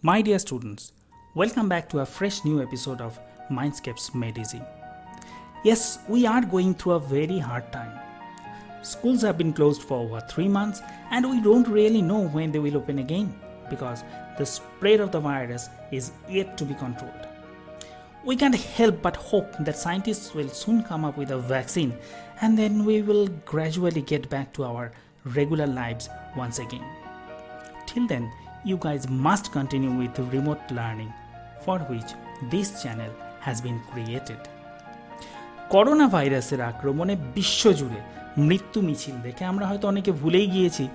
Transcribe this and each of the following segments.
My dear students, welcome back to a fresh new episode of Mindscapes Made Easy. Yes, we are going through a very hard time. Schools have been closed for over 3 months and we don't really know when they will open again because the spread of the virus is yet to be controlled. We can't help but hope that scientists will soon come up with a vaccine and then we will gradually get back to our regular lives once again. Till then, you guys must continue with remote learning for which this channel has been created. Corona ভাইরাসের আক্রমণে বিশ্বজুড়ে মৃত্যু মিছিল দেখে আমরা হয়তো অনেকে ভুলেই গিয়েছি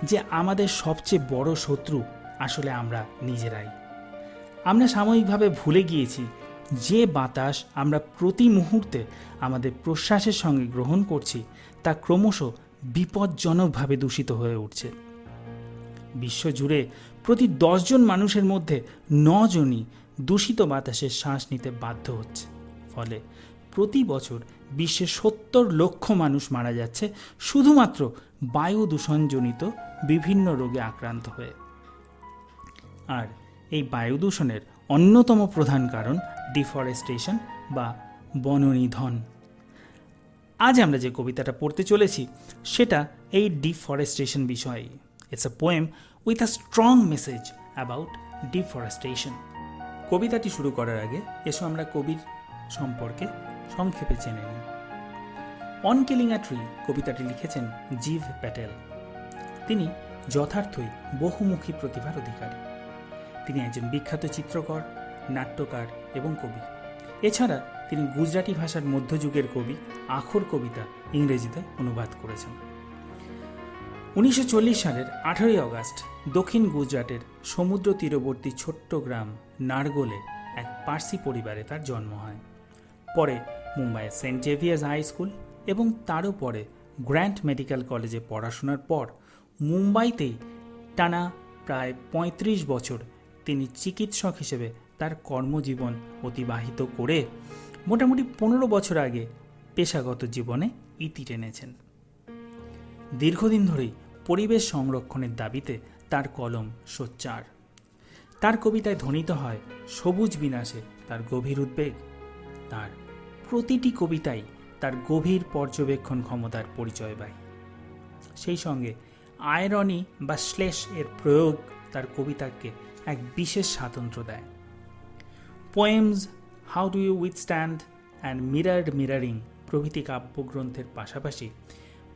যে আমাদের সবচেয়ে বড় শত্রু আসলে আমরা নিজেরাই। আমরা সাময়িকভাবে ভুলে গিয়েছি যে বাতাস আমরা প্রতি মুহূর্তে আমাদের প্রশ্বাসের সঙ্গে গ্রহণ করছি তা ক্রমশ বিপজ্জনকভাবে দূষিত হয়ে উঠছে। বিশ্বজুড়ে প্রতি 10 জন মানুষের মধ্যে 9 জনই দূষিত বাতাসে শ্বাস নিতে বাধ্য হচ্ছে। ফলে প্রতি বছর বিশ্বে 70 লক্ষ মানুষ মারা যাচ্ছে শুধুমাত্র বায়ু দূষণজনিত বিভিন্ন রোগে আক্রান্ত হয়ে। আর এই বায়ু দূষণের অন্যতম প্রধান কারণ ডিফরেস্টেশন বা বননিধন। আজ আমরা যে কবিতাটা পড়তে চলেছি সেটা এই ডিফরেস্টেশন বিষয়ে। It's a poem with a strong message about deforestation. কবিতাটি শুরু করার আগে এসো আমরা কবির সম্পর্কে সংক্ষেপে জেনে নিই। অন কিলিং আ ট্রি কবিতাটি লিখেছেন জীব প্যাটেল। তিনি যথার্থই বহুমুখী প্রতিভার অধিকারী। তিনি একজন বিখ্যাত চিত্রকর, নাট্যকার এবং কবি। এছাড়া তিনি গুজরাটি ভাষার মধ্যযুগের কবি আখর কবিতা ইংরেজিতে অনুবাদ করেছেন। 1940 সালের 18 আগস্ট দক্ষিণ গুজরাটের সমুদ্র তীরবর্তী ছোট্ট গ্রাম নারগোলে এক পার্সি পরিবারে তার জন্ম হয়। পরে মুম্বাইয়ের সেন্ট জেভিয়ার্স হাই স্কুল এবং তারও পরে গ্র্যান্ট মেডিকেল কলেজে পড়াশোনার পর মুম্বাইতেই টানা প্রায় 35 বছর তিনি চিকিৎসক হিসেবে তার কর্মজীবন অতিবাহিত করে মোটামুটি 15 বছর আগে পেশাগত জীবনে ইতি টেনেছেন। দীর্ঘদিন ধরেই পরিবেশ সংরক্ষণের দাবিতে তার কলম সোচ্চার। তার কবিতায় ধ্বনিত হয় সবুজ বিনাশে তার গভীর উদ্বেগ। তার প্রতিটি কবিতাই তার গভীর পর্যবেক্ষণ ক্ষমতার পরিচয়বাহী। সেই সঙ্গে আয়রনি বা শ্লেষ এর প্রয়োগ তার কবিতাকে এক বিশেষ স্বাতন্ত্র্য দেয়। Poems, how do you withstand and mirrored mirroring প্রভৃতি কাব্যগ্রন্থের পাশাপাশি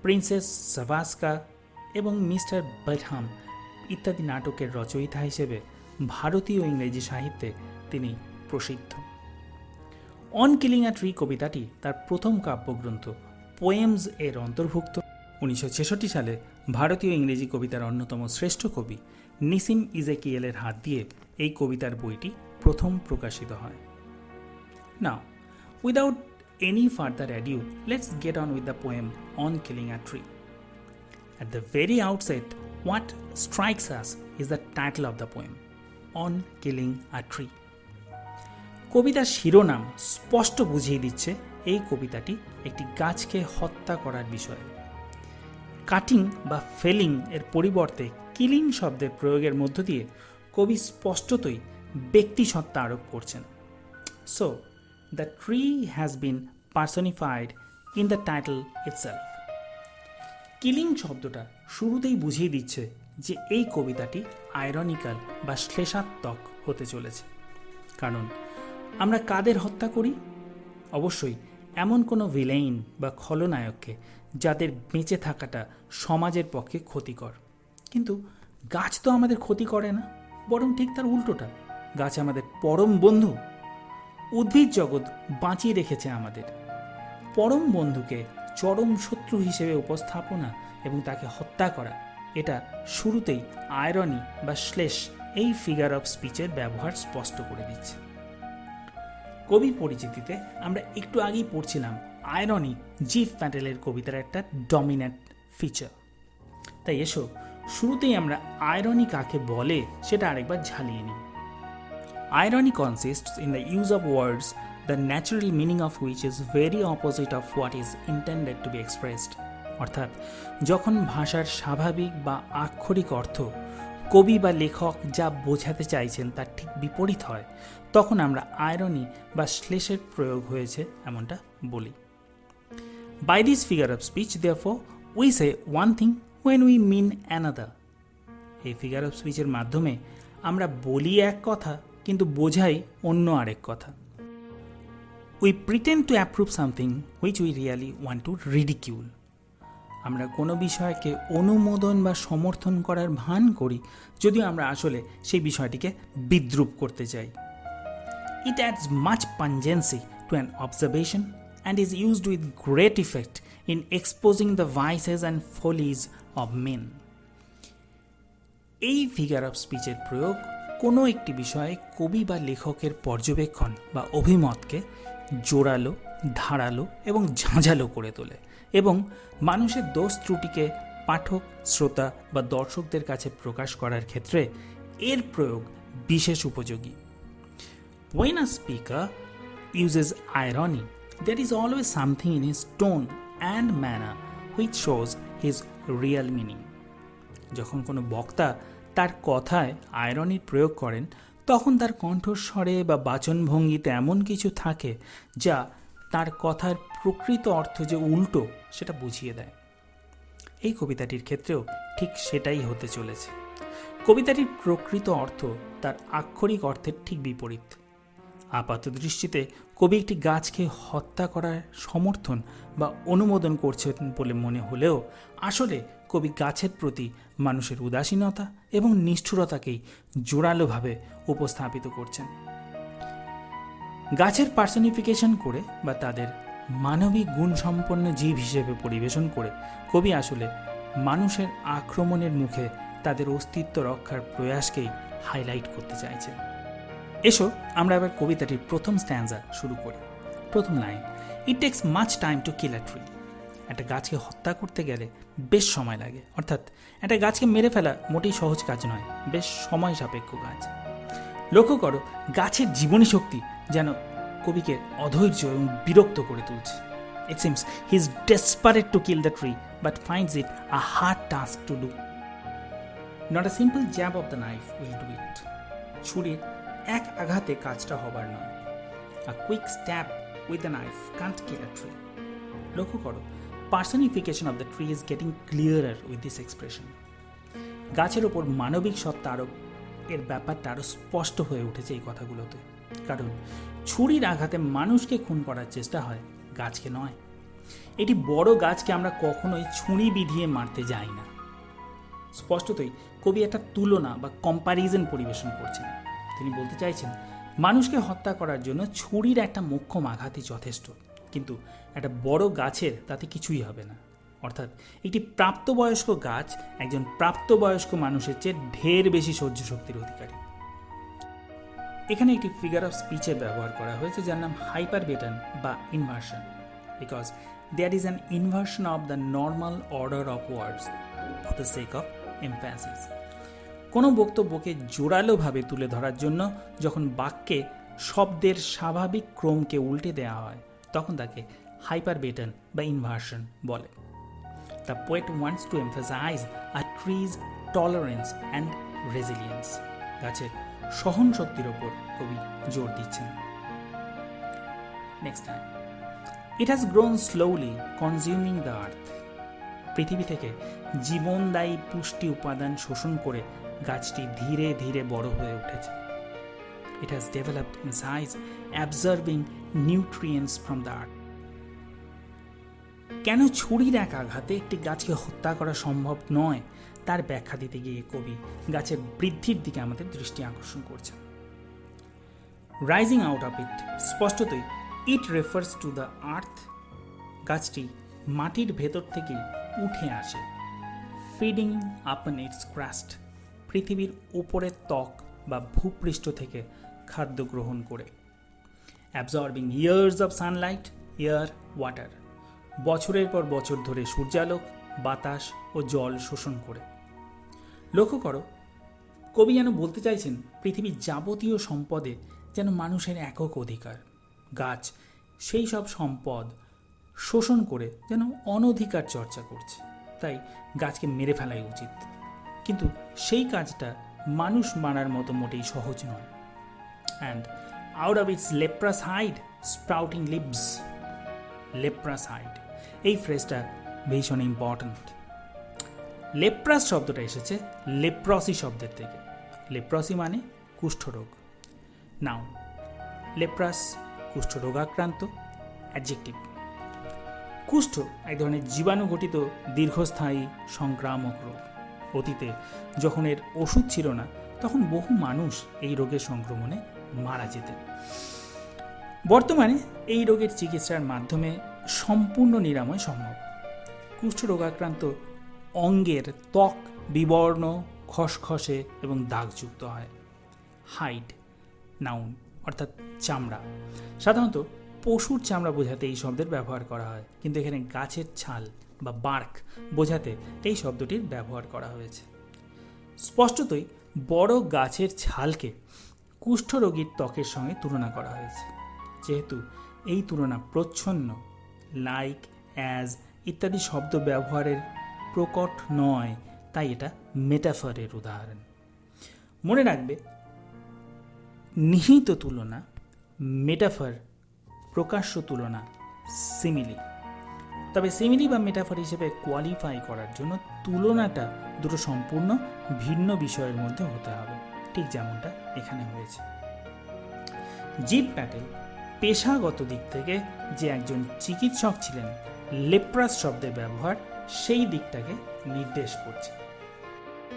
প্রিন্সেস সাভাস্কা এবং মিস্টার বেটহাম ইত্যাদি নাটকের রচয়িতা হিসেবে ভারতীয় ইংরেজি সাহিত্যে তিনি প্রসিদ্ধ। অন কিলিং আ ট্রি কবিতাটি তার প্রথম কাব্যগ্রন্থ পোয়েমস এর অন্তর্ভুক্ত। 1966 সালে ভারতীয় ইংরেজি কবিতার অন্যতম শ্রেষ্ঠ কবি নিসিম ইজেকিয়েলের হাত দিয়ে এই কবিতার বইটি প্রথম প্রকাশিত হয়। নাও, without any further ado, let's get on with the poem On Killing a Tree. At the very outset, what strikes us is the title of the poem, On Killing a Tree. কবিতার শিরোনাম স্পষ্ট বুঝিয়ে দিচ্ছে এই কবিতাটি একটি গাছকে হত্যা করার বিষয়ে। কাটিং বা ফেলিং এর পরিবর্তে কিলিং শব্দের প্রয়োগের মধ্য দিয়ে কবি স্পষ্টতই ব্যক্তিসত্তা আরোপ করছেন। So the tree has been personified in the title itself. Killing শব্দটা শুরুতেই বুঝিয়ে দিচ্ছে যে এই কবিতাটি আইরনিক্যাল বা শ্লেষাত্মক হতে চলেছে। কারণ আমরা কাদের হত্যা করি? অবশ্যই এমন কোনো ভিলেইন বা খলনায়ককে যাদের বেঁচে থাকাটা সমাজের পক্ষে ক্ষতিকর। কিন্তু গাছ তো আমাদের ক্ষতি করে না, বরং ঠিক তার উল্টোটা। গাছ আমাদের পরম বন্ধু। উদ্ভিদ জগৎ বাঁচিয়ে রেখেছে আমাদের। পরম বন্ধুকে চরম শত্রু হিসেবে উপস্থাপনা এবং তাকে হত্যা করা, এটা শুরুতেই আয়রনি বা শ্লেষ এই ফিগার অফ স্পিচের ব্যবহার স্পষ্ট করে দিচ্ছে। কবি পরিচিতিতে আমরা একটু আগেই পড়ছিলাম আয়রনি জীব প্যাটেলের কবিতার একটা ডমিনেন্ট ফিচার। তাই এসো শুরুতেই আমরা আয়রনি কাকে বলে সেটা আরেকবার ঝালিয়ে নিই। Irony consists in the use of words, the natural meaning of which is very opposite of what is intended to be expressed. অর্থাৎ যখন ভাষার স্বাভাবিক বা আক্ষরিক অর্থ কবি বা লেখক যা বোঝাতে চাইছেন তার ঠিক বিপরীত হয়, তখন আমরা আয়রনি বা শ্লেষের প্রয়োগ হয়েছে এমনটা বলি। By this figure of speech, therefore, we say one thing when we mean another. এই ফিগার অফ স্পিচের মাধ্যমে আমরা বলি এক কথা কিন্তু বোঝাই অন্য আরেক কথা। We pretend to approve something which we really want to ridicule. আমরা কোনো বিষয়কে অনুমোদন বা সমর্থন করার ভান করি যদিও আমরা আসলে সেই বিষয়টিকে বিদ্রূপ করতে চাই। It adds much pungency to an observation and is used with great effect in exposing the vices and follies of men. এই ফিগার অফ স্পিচের প্রয়োগ কোনো একটি বিষয়ে কবি বা লেখকের পর্যবেক্ষণ বা অভিমতকে জোরালো, ধারালো এবং ঝাঁঝালো করে তোলে এবং মানুষের দোষ ত্রুটিকে পাঠক, শ্রোতা বা দর্শকদের কাছে প্রকাশ করার ক্ষেত্রে এর প্রয়োগ বিশেষ উপযোগী। When a speaker uses irony, there is always something in his tone and manner which shows his real meaning. যখন কোনো বক্তা তার কথায় আয়রনির প্রয়োগ করেন তখন তার কণ্ঠস্বরে বা বাচনভঙ্গিতে এমন কিছু থাকে যা তার কথার প্রকৃত অর্থ যে উল্টো সেটা বুঝিয়ে দেয়। এই কবিতাটির ক্ষেত্রেও ঠিক সেটাই হতে চলেছে। কবিতাটির প্রকৃত অর্থ তার আক্ষরিক অর্থের ঠিক বিপরীত। আপাত দৃষ্টিতে কবি একটি গাছকে হত্যা করার সমর্থন বা অনুমোদন করছেন বলে মনে হলেও আসলে কবি গাছের প্রতি মানুষের উদাসীনতা এবং নিষ্ঠুরতাকেই জোরালোভাবে উপস্থাপিত করছেন। গাছের পার্সনিফিকেশন করে বা তাদের মানবিক গুণসম্পন্ন জীব হিসেবে পরিবেশন করে কবি আসলে মানুষের আক্রমণের মুখে তাদের অস্তিত্ব রক্ষার প্রয়াসকেই হাইলাইট করতে চাইছেন। এসো আমরা এবার কবিতাটির প্রথম স্ট্যান্জা শুরু করি। প্রথম line, it takes much time to kill a tree. একটা গাছকে হত্যা করতে গেলে বেশ সময় লাগে, অর্থাৎ একটা গাছকে মেরে ফেলা মোটেই সহজ কাজ নয়, বেশ সময় সাপেক্ষ কাজ। লক্ষ্য করো গাছের জীবনী শক্তি যেন কবিকে অধৈর্য এবং বিরক্ত করে তুলছে। It seems he is desperate to kill the tree but finds it a hard task to do. Not a simple jab of the knife will do it. ছুরির এক আঘাতে কাজটা হবার নয়। A quick stab with the knife can't kill a tree. লক্ষ্য করো personification of the tree is getting clearer with this expression. গাছের ওপর মানবিক সত্তা আরোপ এর ব্যাপারটা আরও স্পষ্ট হয়ে উঠেছে এই কথাগুলোতে, কারণ ছুরির আঘাতে মানুষকে খুন করার চেষ্টা হয়, গাছকে নয়। এটি বড় গাছকে আমরা কখনোই ছুরি বিধিয়ে মারতে যাই না। স্পষ্টতই কবি একটা তুলনা বা কম্প্যারিজন পরিবেশন করছেন। তিনি বলতে চাইছেন মানুষকে হত্যা করার জন্য ছুরির একটা মোক্ষম আঘাতই যথেষ্ট, কিন্তু একটা বড় গাছের তাতে কিছুই হবে না। অর্থাৎ একটি প্রাপ্তবয়স্ক গাছ একজন প্রাপ্তবয়স্ক মানুষের চেয়ে ঢের বেশি সহ্য শক্তির অধিকারী। এখানে একটি ফিগার অফ স্পিচের ব্যবহার করা হয়েছে যার নাম হাইপারবেটন বা inversion, because there is an inversion of the normal order of words for the sake of emphasis. কোনো বক্তব্যকে জোরালোভাবে তুলে ধরার জন্য যখন বাক্যে শব্দের স্বাভাবিক ক্রমকে উল্টে দেওয়া হয় তখন তাকে হাইপারবেটন বা ইনভার্সন বলে। The poet wants to emphasize a tree's tolerance and resilience. গাছের সহন শক্তির ওপর কবি জোর দিচ্ছেন। Next time. It has grown slowly, consuming the earth. পৃথিবী থেকে জীবনদায়ী পুষ্টি উপাদান শোষণ করে গাছটি ধীরে ধীরে বড় হয়ে উঠেছে। It has developed in size, absorbing nutrients from the earth. কেন ছুরির এক আঘাতে একটি গাছকে হত্যা করা সম্ভব নয় তার ব্যাখ্যা দিতে গিয়ে কবি গাছের বৃদ্ধির দিকে আমাদের দৃষ্টি আকর্ষণ করছেন। রাইজিং আউট অফ ইট, স্পষ্টতই it refers to the earth. গাছটি মাটির ভেতর থেকেই উঠে আসে। ফিডিং আপন ইটস ক্রাস্ট, পৃথিবীর উপরের ত্বক বা ভূপৃষ্ঠ থেকে খাদ্য গ্রহণ করে। Absorbing years of Sunlight, air, water, বছরের পর বছর ধরে সূর্যালোক, বাতাস ও জল শোষণ করে। লক্ষ্য করো কবি যেন বলতে চাইছেন পৃথিবীর যাবতীয় সম্পদে যেন মানুষের একক অধিকার। গাছ সেই সব সম্পদ শোষণ করে যেন অনধিকার চর্চা করছে, তাই গাছকে মেরে ফেলাই উচিত। কিন্তু সেই কাজটা মানুষ মারার মতো মোটেই সহজ নয়। And out of its leprous hide sprouting leaves. Leprous hide, এই ফ্রেজটা ভীষণ ইম্পর্ট্যান্ট। লেপ্রাস শব্দটা এসেছে লেপ্রসি শব্দের থেকে। লেপ্রসি মানে কুষ্ঠরোগ। নাউন, লেপ্রাস কুষ্ঠরোগাক্রান্ত। অ্যাডজেক্টিভ, কুষ্ঠ এক ধরনের জীবাণুঘটিত দীর্ঘস্থায়ী সংক্রামক রোগ। অতীতে যখন এর ওষুধ ছিল না তখন বহু মানুষ এই রোগের সংক্রমণে মারা যেতেন। বর্তমানে এই রোগের চিকিৎসার মাধ্যমে সম্পূর্ণ নিরাময় সম্ভব। কুষ্ঠরোগাক্রান্ত অঙ্গের ত্বক বিবর্ণ, খসখসে এবং দাগযুক্ত হয়। হাইড, নাউন, অর্থাৎ চামড়া। সাধারণত পশুর চামড়া বোঝাতে এই শব্দের ব্যবহার করা হয়, কিন্তু এখানে গাছের ছাল বা বার্ক বোঝাতে এই শব্দটির ব্যবহার করা হয়েছে। স্পষ্টতই বড় গাছের ছালকে কুষ্ঠরোগীর ত্বকের সঙ্গে তুলনা করা হয়েছে। যেহেতু এই তুলনা প্রচ্ছন্ন, লাইক, অ্যাজ ইত্যাদি শব্দ ব্যবহারের প্রকট নয়, তাই এটা মেটাফরের উদাহরণ। মনে রাখবে, নিহিত তুলনা মেটাফর, প্রকাশ্য তুলনা সিমিলি। তবে সিমিলি বা মেটাফর হিসেবে কোয়ালিফাই করার জন্য তুলনাটা দুটো সম্পূর্ণ ভিন্ন বিষয়ের মধ্যে হতে হবে, ঠিক যেমনটা এখানে হয়েছে। জিভ প্যাটেল পেশাগত দিক থেকে যে একজন চিকিৎসক ছিলেন, লেপ্রাস শব্দের ব্যবহার সেই দিকটাকে নির্দেশ করছে।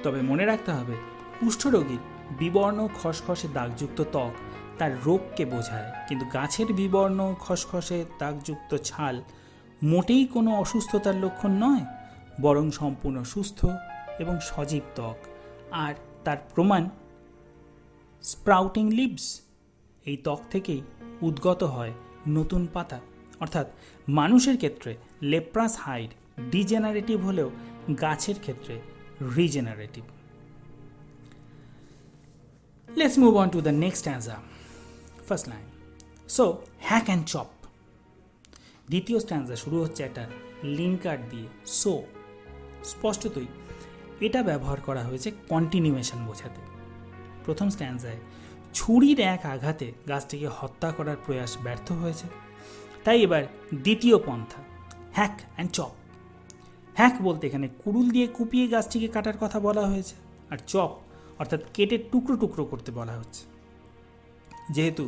তবে মনে রাখতে হবে, কুষ্ঠরোগীর বিবর্ণ খসখসে দাগযুক্ত ত্বক তার রোগকে বোঝায়, কিন্তু গাছের বিবর্ণ খসখসে দাগযুক্ত ছাল মোটেই কোনো অসুস্থতার লক্ষণ নয়, বরং সম্পূর্ণ সুস্থ এবং সজীব ত্বক। আর তার প্রমাণ স্প্রাউটিং লিভস। এই ত্বক থেকেই উদ্গত হয় নতুন পাতা। অর্থাৎ মানুষের ক্ষেত্রে লেপ্রাস হাইড ডিজেনারেটিভ হলেও গাছের ক্ষেত্রে regenerative. Let's move on to the next stanza. First line. So, hack and chop. দ্বিতীয় স্ট্যান্সা শুরু হচ্ছে একটা লিঙ্কার দিয়ে, সো। স্পষ্টতই এটা ব্যবহার করা হয়েছে কন্টিনিউয়েশন বোঝাতে। প্রথম স্ট্যান্সায় ছুরির এক আঘাতে গাছটিকে হত্যা করার প্রয়াস ব্যর্থ হয়েছে, তাই এবার দ্বিতীয় পন্থা, হ্যাক অ্যান্ড চপ। হ্যাক বলতে এখানে কুড়ুল দিয়ে কুপিয়ে গাছটিকে কাটার কথা বলা হয়েছে, আর চপ অর্থাৎ কেটে টুকরো টুকরো করতে বলা হচ্ছে। যেহেতু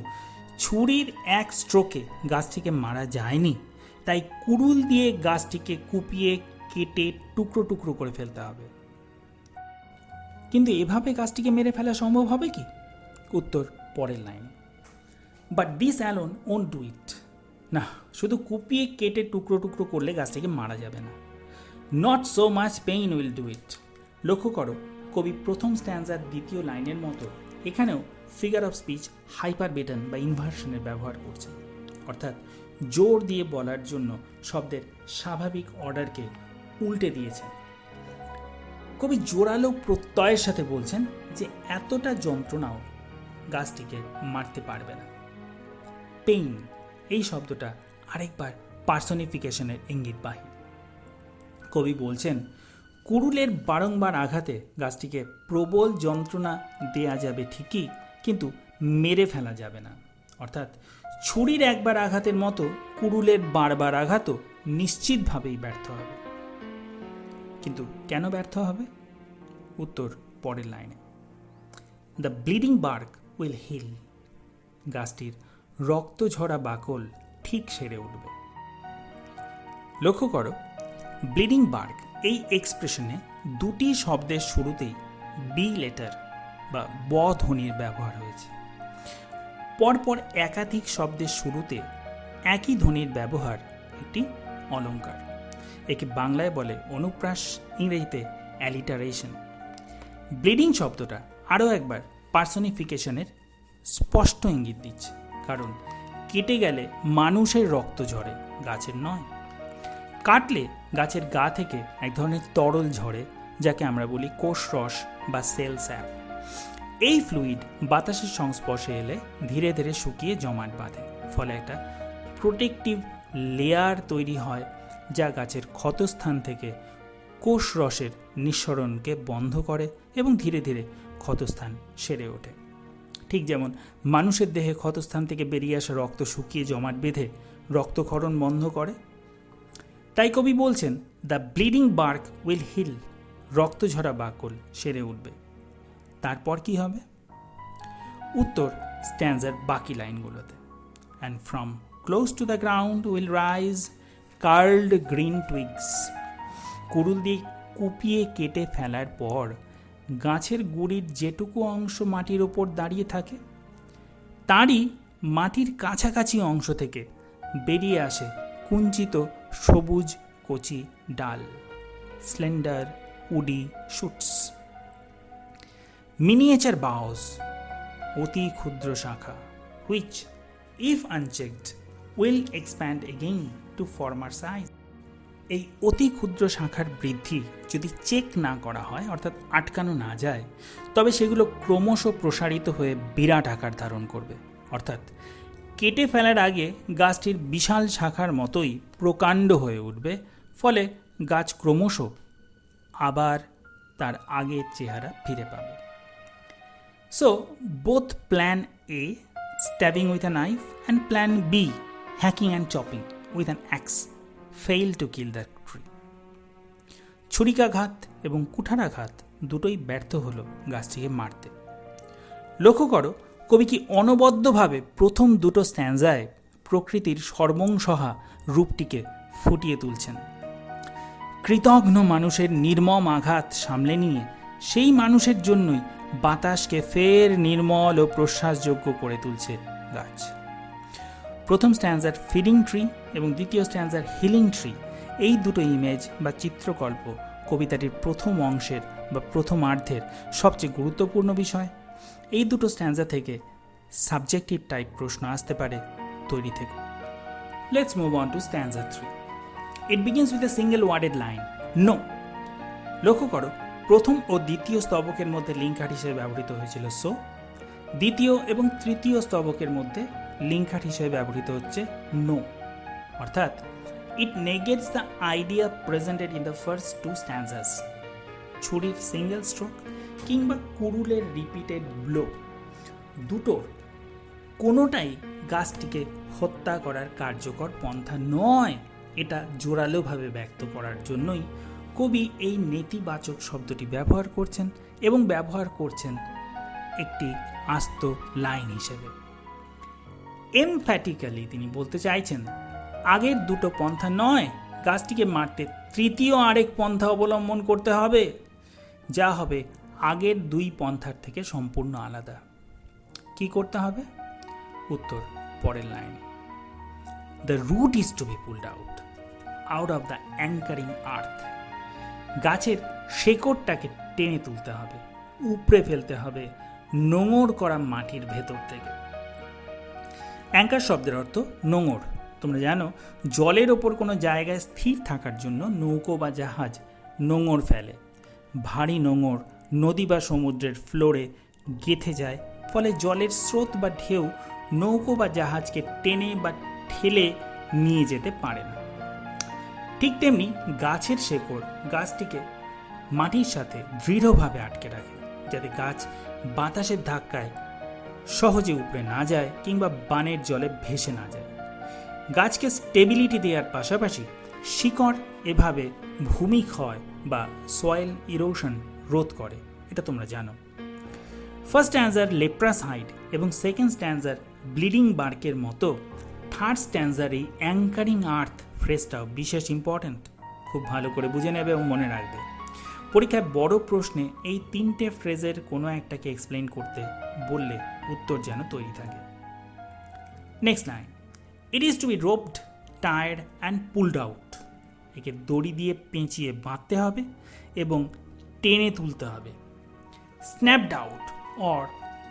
ছুরির এক স্ট্রোকে গাছটিকে মারা যায়নি, তাই কুড়ুল দিয়ে গাছটিকে কুপিয়ে কেটে টুকরো টুকরো করে ফেলতে হবে। কিন্তু এভাবে গাছটিকে মেরে ফেলা সম্ভব হবে কি? উত্তর পরের লাইনে। But this alone won't do it. না, শুধু কুপিয়ে কেটে টুকরো টুকরো করলে গাছটিকে মারা যাবে না। Not so much pain will do ইট। লক্ষ্য করো, কবি প্রথম স্ট্যান্সার দ্বিতীয় লাইনের মতো এখানেও ফিগার অফ স্পিচ হাইপারবেটন বা ইনভার্সনের ব্যবহার করছেন, অর্থাৎ জোর দিয়ে বলার জন্য শব্দের স্বাভাবিক অর্ডারকে উল্টে দিয়েছেন। কবি জোরালো প্রত্যয়ের সাথে বলছেন যে এতটা যন্ত্রণাও গাছটিকে মারতে পারবে না। পেইন, এই শব্দটা আরেকবার পার্সনিফিকেশনের ইঙ্গিতবাহী। কবি বলছেন, কুড়ুলের বারংবার আঘাতে গাছটিকে প্রবল যন্ত্রণা দেয়া যাবে ঠিকই, কিন্তু মেরে ফেলা যাবে না। অর্থাৎ ছুরির একবার আঘাতের মতো কুড়ুলের বারবার আঘাতও নিশ্চিতভাবেই ব্যর্থ হবে। কিন্তু কেন ব্যর্থ হবে? উত্তর পরের লাইনে। The bleeding bark will heal. গাছটির রক্ত ঝরা বাকল ঠিক সেরে উঠবে। লক্ষ্য করো, ব্লিডিং বার্ক এই এক্সপ্রেশনে দুটি শব্দের শুরুতেই বি লেটার বা ব ধ্বনির ব্যবহার হয়েছে। পরপর একাধিক শব্দের শুরুতে একই ধ্বনির ব্যবহার একটি অলঙ্কার। একে বাংলায় বলে অনুপ্রাস, ইংরেজিতে অ্যালিটারেশন। ব্লিডিং শব্দটা আরও একবার পার্সনিফিকেশনের স্পষ্ট ইঙ্গিত দিচ্ছে, কারণ কেটে গেলে মানুষের রক্ত ঝরে, গাছের নয়। কাটলে গাছের গা থেকে এক ধরনের তরল ঝরে, যাকে আমরা বলি কোষরস বা সেল স্যাপ। এই ফ্লুইড বাতাসের সংস্পর্শে এলে ধীরে ধীরে শুকিয়ে জমাট বাঁধে, ফলে একটা প্রোটেক্টিভ লেয়ার তৈরি হয়, যা গাছের ক্ষতস্থান থেকে কোষ রসের নিঃসরণকে বন্ধ করে এবং ধীরে ধীরে ক্ষতস্থান সেরে ওঠে। ঠিক যেমন মানুষের দেহে ক্ষতস্থান থেকে বেরিয়ে আসা রক্ত শুকিয়ে জমাট বেঁধে রক্তক্ষরণ বন্ধ করে। তাই কবি বলছেন, the bleeding bark will heal, রক্ত ঝরা বাকল সেরে উঠবে। তারপর কি হবে? উত্তর স্ট্যান্ডার বাকি লাইনগুলোতে। And from close to the ground will rise curled green twigs, কুড়ুল দিয়ে কুপিয়ে কেটে ফেলার পর গাছের গুড়ির যেটুকু অংশ মাটির ওপর দাঁড়িয়ে থাকে তারই মাটির কাছাকাছি অংশ থেকে বেরিয়ে আসে কুঞ্চিত সবুজ কচি ডাল, স্লেন্ডার উডি শুটস। মিনিয়েচার বাউস, অতি ক্ষুদ্র শাখা, which if unchecked will expand again two former size. এই অতি ক্ষুদ্র শাখার বৃদ্ধি যদি চেক না করা হয়, অর্থাৎ আটকানো না যায়, তবে সেগুলো ক্রমশ প্রসারিত হয়ে বিরাট আকার ধারণ করবে। অর্থাৎ কেটে ফেলার আগে গাছটির বিশাল শাখার মতোই প্রকাণ্ড হয়ে উঠবে, ফলে গাছ ক্রমশ আবার তার আগের চেহারা ফিরে পাবে। So both plan A, stabbing with a knife, and plan B, hacking and chopping with an axe, fail to kill the tree. ছুরিকাঘাত এবং কুঠারাঘাত দুটোই ব্যর্থ হলো গাছটিকে মারতে। লক্ষ্য করো, কবি কি অনবদ্যভাবে প্রথম দুটো স্ট্যান্জায় প্রকৃতির সর্বংসহা রূপটিকে ফুটিয়ে তুলছেন। কৃতঘ্ন মানুষের নির্মম আঘাত সামলে নিয়ে সেই মানুষের জন্যই বাতাসকে ফের নির্মল ও প্রশ্বাসযোগ্য করে তুলছে গাছ। প্রথম স্ট্যান্জার ফিডিং ট্রি এবং দ্বিতীয় স্ট্যান্জার হিলিং ট্রি, এই দুটো ইমেজ বা চিত্রকল্প কবিতাটির প্রথম অংশের বা প্রথমার্ধের সবচেয়ে গুরুত্বপূর্ণ বিষয়। এই দুটো স্ট্যান্জা থেকে সাবজেক্টিভ টাইপ প্রশ্ন আসতে পারে তৈরি থেকে। Let's move on to stanza 3. It begins with a single worded line, no. লক্ষ্য করো, প্রথম ও দ্বিতীয় স্তবকের মধ্যে লিঙ্কার হিসেবে ব্যবহৃত হয়েছিল সো, দ্বিতীয় এবং তৃতীয় স্তবকের মধ্যে লিঙ্কার হিসেবে ব্যবহৃত হচ্ছে নো। অর্থাৎ it negates the idea presented in the first two stanzas. ছুরির সিঙ্গেল স্ট্রোক কিংবা কুড়ুলের রিপিটেড ব্লো, দুটোর কোনোটাই গাছটিকে হত্যা করার কার্যকর পন্থা নয়, এটা জোরালোভাবে ব্যক্ত করার জন্যই কবি এই নেতিবাচক শব্দটি ব্যবহার করছেন এবং ব্যবহার করছেন একটি আস্ত লাইন হিসেবে। এমফ্যাটিক্যালি তিনি বলতে চাইছেন, আগের দুটো পন্থা নয়, গাছটিকে মারতে তৃতীয় আরেক পন্থা অবলম্বন করতে হবে, যা হবে আগের দুই পন্থার থেকে সম্পূর্ণ আলাদা। কি করতে হবে? উত্তর পরের লাইনে। The root is to be pulled out of the anchoring earth. গাছের শেকড়টাকে টেনে তুলতে হবে, উপড়ে ফেলতে হবে নোঙর করা মাটির ভেতর থেকে। অ্যাঙ্কার শব্দের অর্থ নোঙর। তোমরা জানো, জলের ওপর কোনো জায়গায় স্থির থাকার জন্য নৌকো বা জাহাজ নোঙর ফেলে। ভারী নোঙর নদী বা সমুদ্রের ফ্লোরে গেঁথে যায়, ফলে জলের স্রোত বা ঢেউ নৌকো বা জাহাজকে টেনে বা ঠেলে নিয়ে যেতে পারে না। ঠিক তেমনি গাছের শেকড় গাছটিকে মাটির সাথে দৃঢ়ভাবে আটকে রাখে, যাতে গাছ বাতাসের ধাক্কায় সহজে উপড়ে না যায় কিংবা বানের জলে ভেসে না যায়। গাছকে স্টেবিলিটি দেওয়ার পাশাপাশি শিকড় এভাবে ভূমিক্ষয় বা সয়েল ইরোশন রোধ করে, এটা তোমরা জানো। ফার্স্ট স্ট্যান্জার লেপ্রাস হাইড এবং সেকেন্ড স্ট্যান্জার ব্লিডিং বার্কের মতো থার্ড স্ট্যান্জার এই অ্যাঙ্কারিং আর্থ ফ্রেজটাও বিশেষ ইম্পর্ট্যান্ট। খুব ভালো করে বুঝে নেবে এবং মনে রাখবে। পরীক্ষায় বড় প্রশ্নে এই তিনটে ফ্রেজের কোনো একটাকে এক্সপ্লেইন করতে বললে উত্তর যেন তৈরি থাকে। Next line, it is to be roped, টায়ার্ড অ্যান্ড পুলড আউট। একে দড়ি দিয়ে পেঁচিয়ে বাঁধতে হবে এবং টেনে তুলতে হবে। Snapped out or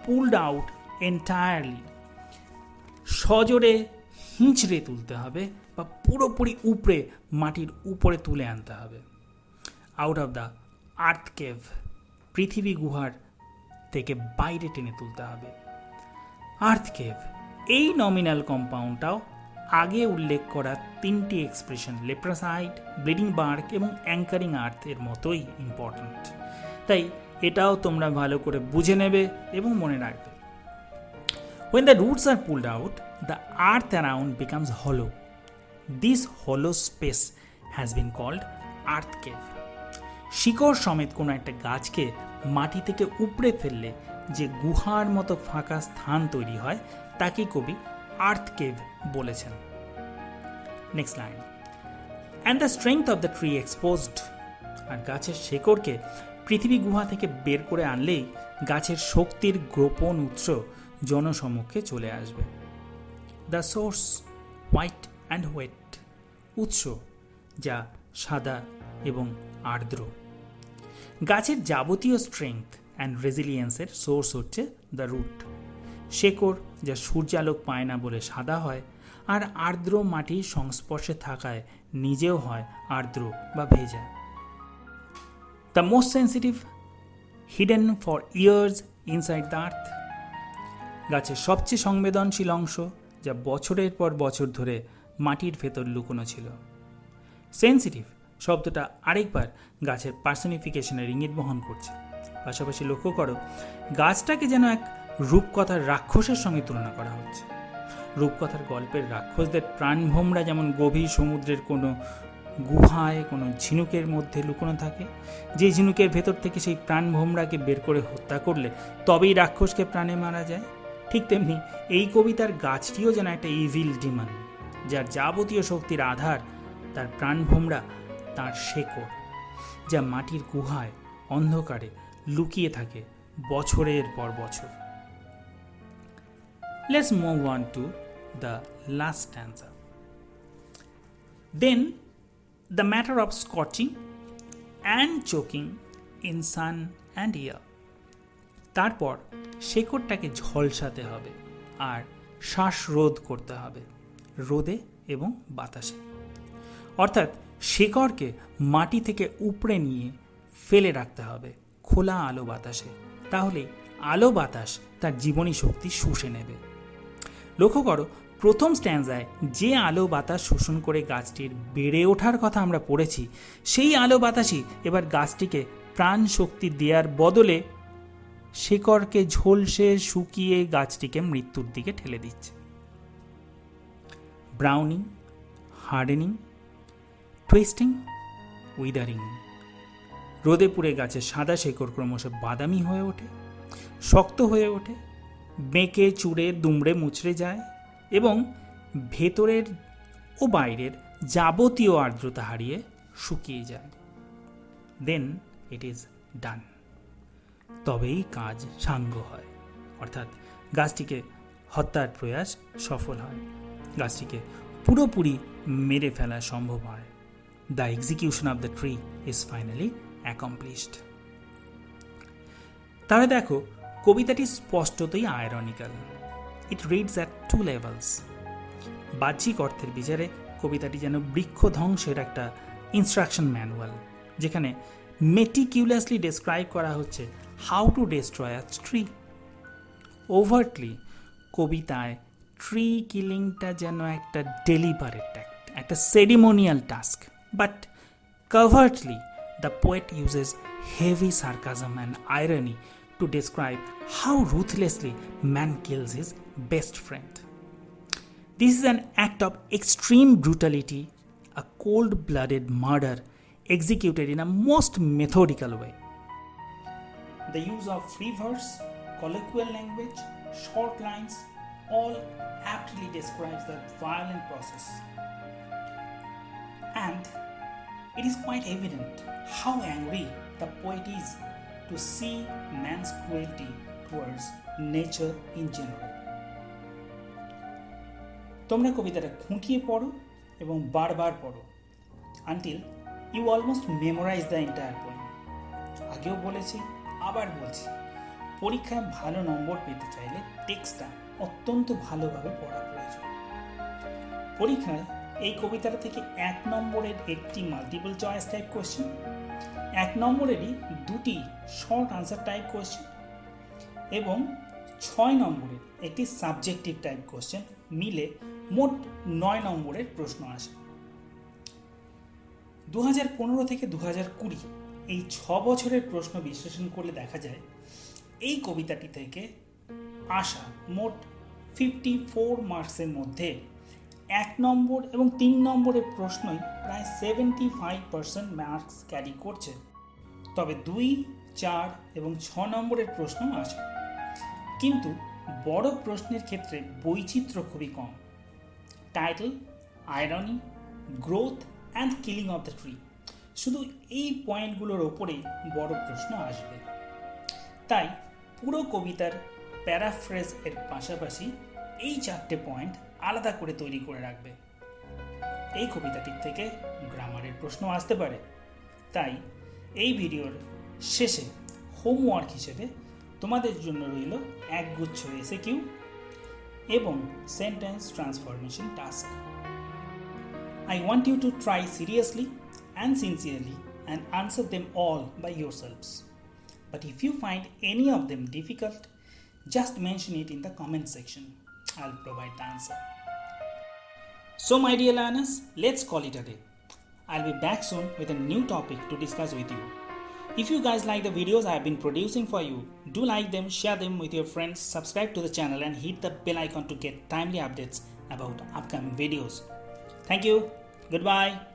pulled out entirely, সজোরে হিঁচড়ে তুলতে হবে বা পুরোপুরি উপড়ে মাটির উপরে তুলে আনতে হবে। Out of the earth cave, পৃথিবী গুহার থেকে বাইরে টেনে তুলতে হবে। আর্থ কেভ, এই নমিনাল কম্পাউন্ডটাও আগে উল্লেখ করা তিনটি এক্সপ্রেশন লেপ্রাসাইড, ব্লিডিং বার্ক এবং অ্যাঙ্কারিং আর্থ এর মতোই ইম্পর্ট্যান্ট। তাই এটাও তোমরা ভালো করে বুঝে নেবে এবং মনে রাখবে। When the roots are pulled out, the earth around becomes hollow. This hollow space has been called earth cave. শিকড় সমেত কোনো একটা গাছকে মাটি থেকে উপড়ে ফেললে যে গুহার মতো ফাঁকা স্থান তৈরি হয় তাকে কবি আর্থ কেভ বলেছেন। Next line, and the strength of the tree exposed. আর গাছের শেকড়কে পৃথিবী গুহা থেকে বের করে আনলেই গাছের শক্তির গোপন উৎস জনসমক্ষে চলে আসবে। The source white and wet, উৎস যা সাদা এবং আর্দ্র। গাছের যাবতীয় স্ট্রেংথ অ্যান্ড রেজিলিয়েন্সের সোর্স হচ্ছে দ্য রুট। শেকড় যা সূর্যালোক পায় না বলে সাদা হয়, আর আর্দ্র মাটির সংস্পর্শে থাকায় নিজেও হয় আর্দ্র বা ভেজা। The most sensitive, hidden for years inside the earth. গাছের সবচেয়ে সংবেদনশীল অংশ যা বছরের পর বছর ধরে মাটির ভেতর লুকোনো ছিল। সেন্সিটিভ শব্দটা আরেকবার গাছের পার্সনিফিকেশনের ইঙ্গিত বহন করছে। পাশাপাশি লক্ষ্য করো, গাছটাকে যেন এক রূপকথার রাক্ষসের সঙ্গে তুলনা করা হচ্ছে। রূপকথার গল্পের রাক্ষসদের প্রাণভোমরা যেমন গভীর সমুদ্রের কোনো গুহায় কোনো ঝিনুকের মধ্যে লুকোনো থাকে, যে ঝিনুকের ভেতর থেকে সেই প্রাণভোমরাকে বের করে হত্যা করলে তবেই রাক্ষসকে প্রাণে মারা যায়, ঠিক তেমনি এই কবিতার গাছটিও যেন একটা ইভিল ডিমন, যার যাবতীয় শক্তির আধার তার প্রাণভোমরা, তার শেকড়, যা মাটির গুহায় অন্ধকারে লুকিয়ে থাকে বছরের পর বছর। Let's move on to the last stanza. Then the matter of scorching and choking in sun and air. তারপর শেকড়টাকে ঝলসাতে হবে আর শ্বাসরোধ করতে হবে রোদে এবং বাতাসে। অর্থাৎ শেকড়কে মাটি থেকে উপড়ে নিয়ে ফেলে রাখতে হবে খোলা আলো বাতাসে, তাহলে আলো বাতাস তার জীবনী শক্তি শুষে নেবে। লক্ষ্য করো, প্রথম স্ট্যান্জায় যে আলো বাতাস শোষণ করে গাছটির বেড়ে ওঠার কথা আমরা পড়েছি, সেই আলো বাতাসই এবার গাছটিকে প্রাণ শক্তি দেওয়ার বদলে শেকড়কে ঝলসে শুকিয়ে গাছটিকে মৃত্যুর দিকে ঠেলে দিচ্ছে। Browning, hardening, twisting, withering. রোদে পুড়ে গাছের সাদা শেকড় ক্রমশ বাদামি হয়ে ওঠে, শক্ত হয়ে ওঠে, বেঁকে চুড়ে দুমড়ে মুচড়ে যায় এবং ভেতরের ও বাইরের যাবতীয় আর্দ্রতা হারিয়ে শুকিয়ে যায়। দেন ইট ইজ ডান। তবেই কাজ সাঙ্গ হয়, অর্থাৎ গাছটিকে হত্যার প্রয়াস সফল হয়, গাছটিকে পুরোপুরি মেরে ফেলা সম্ভব হয়। The execution of the tree is finally accomplished. তাহলে দেখো, কবিতাটি স্পষ্টতই আয়রনিক্যাল। ইট রিডস অ্যাট টু লেভেলস। বাহ্যিক অর্থের বিচারে কবিতাটি যেন বৃক্ষ ধ্বংসের একটা ইনস্ট্রাকশন ম্যানুয়াল, যেখানে মেটিকিউলাসলি ডেসক্রাইব করা হচ্ছে how to destroy a tree. Overtly কবিতায় ট্রি কিলিংটা যেন একটা ডেলিবারেট অ্যাক্ট, একটা ceremonial task, but covertly the poet uses heavy sarcasm and irony to describe how ruthlessly man kills his best friend. This is an act of extreme brutality, a cold-blooded murder executed in a most methodical way. The use of free verse, colloquial language, short lines, all aptly describes the violent process. And it is quite evident how angry the poet is to see man's cruelty towards nature in general. তোমরা কবিতাটা খুঁটিয়ে পড়ো এবং বারবার পড়ো until you almost memorize the entire poem. আগেও বলেছি, আবার বলছি, পরীক্ষায় ভালো নম্বর পেতে চাইলে টেক্সটটা অত্যন্ত ভালোভাবে পড়া প্রয়োজন। পরীক্ষায় এই কবিতাটা থেকে 1 নম্বরের একটি মাল্টিপল চয়েস টাইপ কোয়েশ্চেন, 1 নম্বরেরই 2টি শর্ট আনসার টাইপ কোয়েশ্চেন এবং 6 নম্বরের একটি সাবজেক্টিভ টাইপ কোশ্চেন মিলে মোট 9 নম্বরের প্রশ্ন আসে। 2015 থেকে 2020 এই 6 বছরের প্রশ্ন বিশ্লেষণ করলে দেখা যায় এই কবিতাটি থেকে আসা মোট 54 মার্কসের মধ্যে 1 নম্বর এবং 3 নম্বরের প্রশ্নই প্রায় 75% মার্কস ক্যারি করছে। তবে 2, 4 এবং 6 নম্বরের প্রশ্ন আসে, কিন্তু বড় প্রশ্নের ক্ষেত্রে বৈচিত্র্য খুবই কম। Title, irony, growth and killing of the tree, শুধু এই পয়েন্টগুলোর ওপরেই বড় প্রশ্ন আসবে। তাই পুরো কবিতার প্যারাফ্রেজ এর পাশাপাশি এই 4টে পয়েন্ট আলাদা করে তৈরি করে রাখবে। এই কবিতাটির থেকে গ্রামারের প্রশ্ন আসতে পারে, তাই এই ভিডিওর শেষে হোমওয়ার্ক হিসেবে তোমাদের জন্য রইল একগুচ্ছ এসএকিউ এবং sentence transformation task. I want you to try seriously and sincerely and answer them all by yourselves. But if you find any of them difficult, just mention it in the comment section. I'll provide the answer. So my dear learners, let's call it a day. I'll be back soon with a new topic to discuss with you. If you guys like the videos I have been producing for you, do like them, share them with your friends, subscribe to the channel and hit the bell icon to get timely updates about upcoming videos. Thank you. Goodbye.